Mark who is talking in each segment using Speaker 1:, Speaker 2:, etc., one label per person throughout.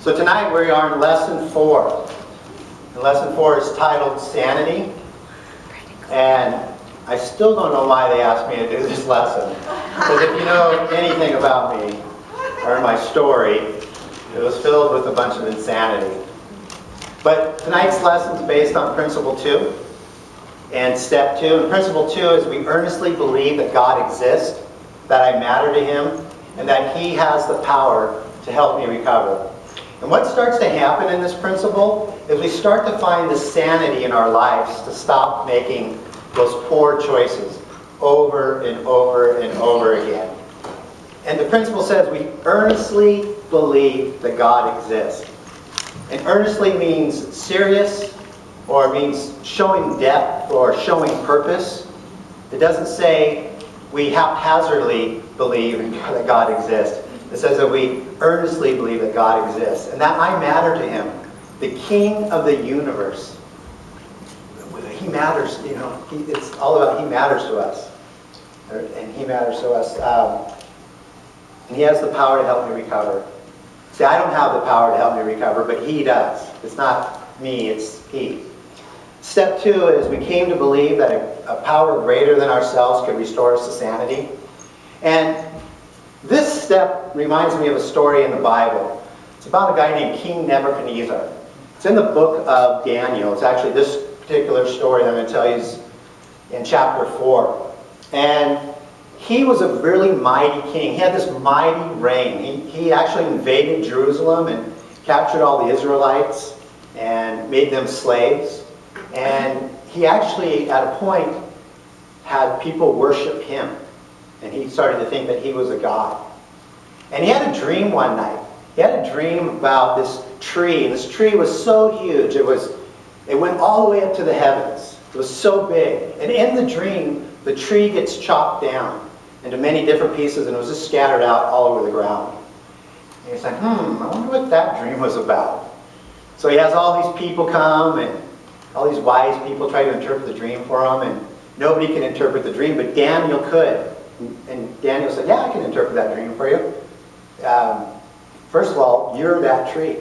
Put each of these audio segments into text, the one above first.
Speaker 1: So tonight we are in lesson 4. And lesson 4 is titled Sanity. And I still don't know why they asked me to do this lesson. Because if you know anything about me, or my story, it was filled with a bunch of insanity. But tonight's lesson is based on principle 2 and step 2. And principle 2 is we earnestly believe that God exists, that I matter to Him, and that He has the power to help me recover. And what starts to happen in this principle is we start to find the sanity in our lives to stop making those poor choices over and over and over again. And the principle says we earnestly believe that God exists. And earnestly means serious, or means showing depth or showing purpose. It doesn't say we haphazardly believe that God exists. It says that we earnestly believe that God exists and that I matter to Him, the King of the universe. He matters, you know. It's all about He matters to us, and He matters to us, and He has the power to help me recover. See, I don't have the power to help me recover, but He does. It's not me; it's He. Step 2 is we came to believe that a power greater than ourselves could restore us to sanity, and this step reminds me of a story in the Bible. It's about a guy named King Nebuchadnezzar. It's in the book of Daniel. It's actually this particular story that I'm going to tell you is in chapter 4. And he was a really mighty king. He had this mighty reign. He actually invaded Jerusalem and captured all the Israelites and made them slaves. And he actually, at a point, had people worship him. And he started to think that he was a god. And he had a dream one night. He had a dream about this tree. And this tree was so huge. It went all the way up to the heavens. It was so big. And in the dream, the tree gets chopped down into many different pieces, and it was just scattered out all over the ground. And he's like, I wonder what that dream was about. So he has all these people come, and all these wise people try to interpret the dream for him, and nobody can interpret the dream, but Daniel could. And Daniel said, yeah, I can interpret that dream for you. First of all, you're that tree.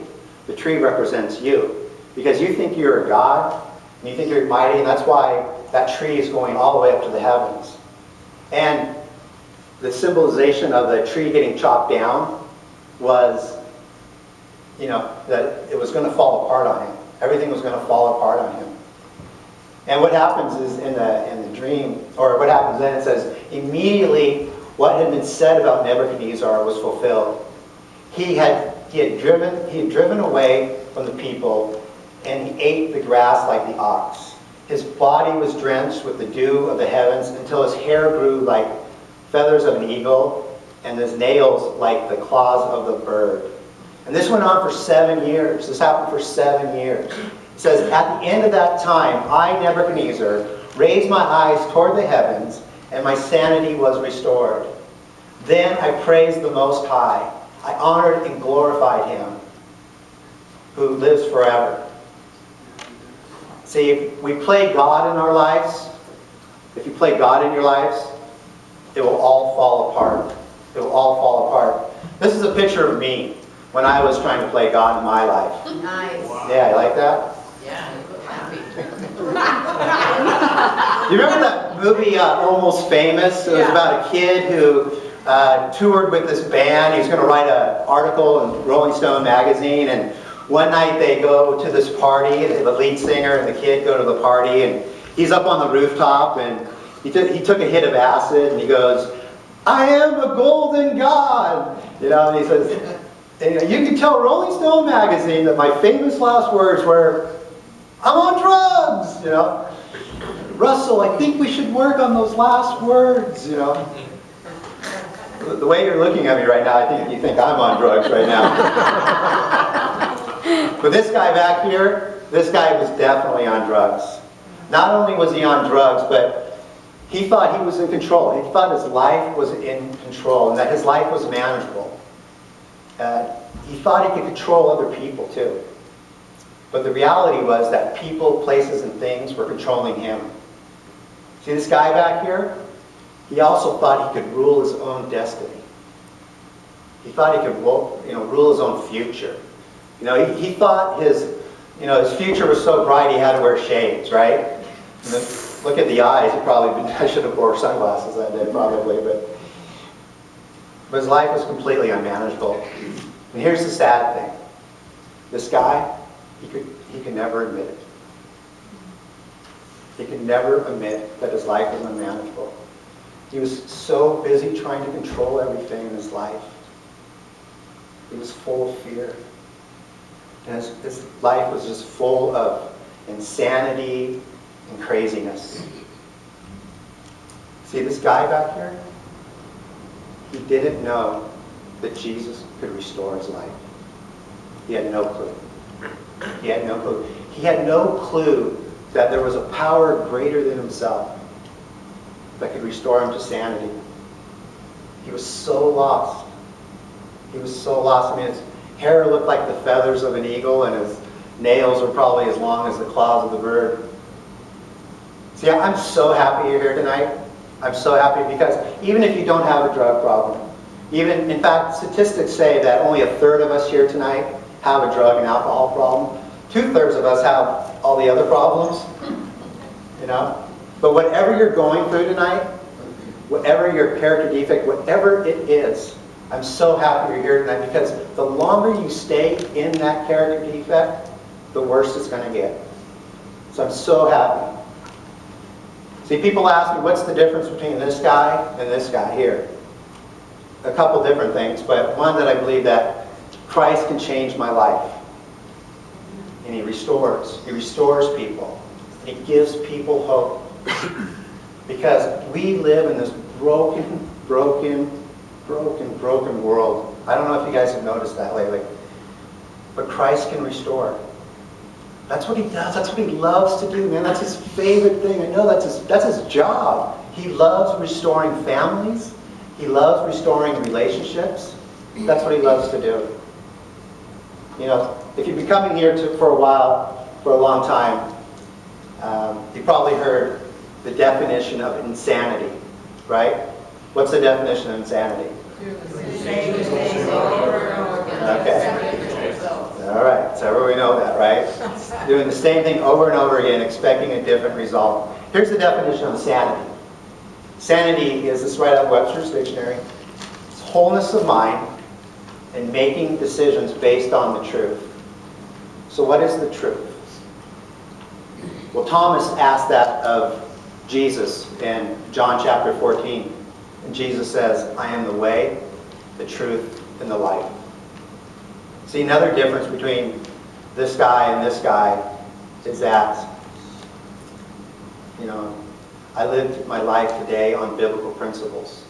Speaker 1: The tree represents you. Because you think you're a god, and you think you're mighty, and that's why that tree is going all the way up to the heavens. And the symbolization of the tree getting chopped down was, that it was going to fall apart on him. Everything was going to fall apart on him. And what happens is in the dream, or what happens then, it says, immediately what had been said about Nebuchadnezzar was fulfilled. He had driven away from the people, and he ate the grass like the ox. His body was drenched with the dew of the heavens until his hair grew like feathers of an eagle, and his nails like the claws of the bird. And this went on for 7 years. This happened for 7 years. It says, at the end of that time, I, Nebuchadnezzar, raised my eyes toward the heavens, and my sanity was restored. Then I praised the Most High. I honored and glorified Him, who lives forever. See, if we play God in our lives, if you play God in your lives, it will all fall apart. It will all fall apart. This is a picture of me when I was trying to play God in my life.
Speaker 2: Nice.
Speaker 1: Yeah, you like that?
Speaker 2: Yeah, you look happy.
Speaker 1: You remember that movie, Almost Famous? It was about a kid who toured with this band. He was going to write an article in Rolling Stone magazine, and one night they go to this party, the lead singer and the kid go to the party, and he's up on the rooftop, and he took a hit of acid, and he goes, I am a golden god! And he says, and you can tell Rolling Stone magazine that my famous last words were, I'm on drugs! Russell, I think we should work on those last words, The way you're looking at me right now, I think you think I'm on drugs right now. But this guy back here, this guy was definitely on drugs. Not only was he on drugs, but he thought he was in control. He thought his life was in control and that his life was manageable. He thought he could control other people too. But the reality was that people, places, and things were controlling him. See this guy back here? He also thought he could rule his own destiny. He thought he could rule his own future. You know, he thought his future was so bright he had to wear shades, right? And then, look at the eyes. I should have wore sunglasses that day probably, but his life was completely unmanageable. And here's the sad thing. This guy, he could never admit it. He could never admit that his life was unmanageable. He was so busy trying to control everything in his life. He was full of fear. And his life was just full of insanity and craziness. See this guy back here? He didn't know that Jesus could restore his life. He had no clue. He had no clue. He had no clue that there was a power greater than himself that could restore him to sanity. He was so lost. He was so lost. I mean, his hair looked like the feathers of an eagle, and his nails were probably as long as the claws of the bird. See, I'm so happy you're here tonight. I'm so happy because even if you don't have a drug problem, in fact, statistics say that only 1/3 of us here tonight have a drug and alcohol problem. 2/3 of us have all the other problems, you know. But whatever you're going through tonight, whatever your character defect, whatever it is, I'm so happy you're here tonight because the longer you stay in that character defect, the worse it's going to get. So I'm so happy. See, people ask me, what's the difference between this guy and this guy here? A couple different things, but one that I believe that Christ can change my life. And He restores. He restores people. He gives people hope. Because we live in this broken world. I don't know if you guys have noticed that lately. But Christ can restore. That's what He does. That's what He loves to do, man. That's His favorite thing. I know that's his job. He loves restoring families. He loves restoring relationships. That's what He loves to do. You know, if you've been coming here for a while, for a long time, you probably heard the definition of insanity, right? What's the definition of insanity? Okay. All right, so we know that, right? Doing the same thing over and over again, expecting a different result. Here's the definition of sanity. Sanity is, this is right out of Webster's Dictionary, it's wholeness of mind and making decisions based on the truth. So what is the truth? Well, Thomas asked that of Jesus in John chapter 14. And Jesus says, I am the way, the truth, and the life. See, another difference between this guy and this guy is that, you know, I lived my life today on biblical principles.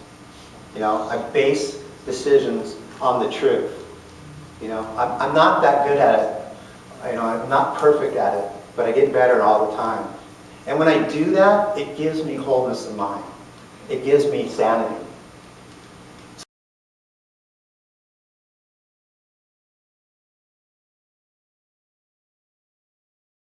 Speaker 1: You know, I base decisions on the truth. You know, I'm not that good at it. You know, I'm not perfect at it, but I get better all the time. And when I do that, it gives me wholeness of mind. It gives me sanity.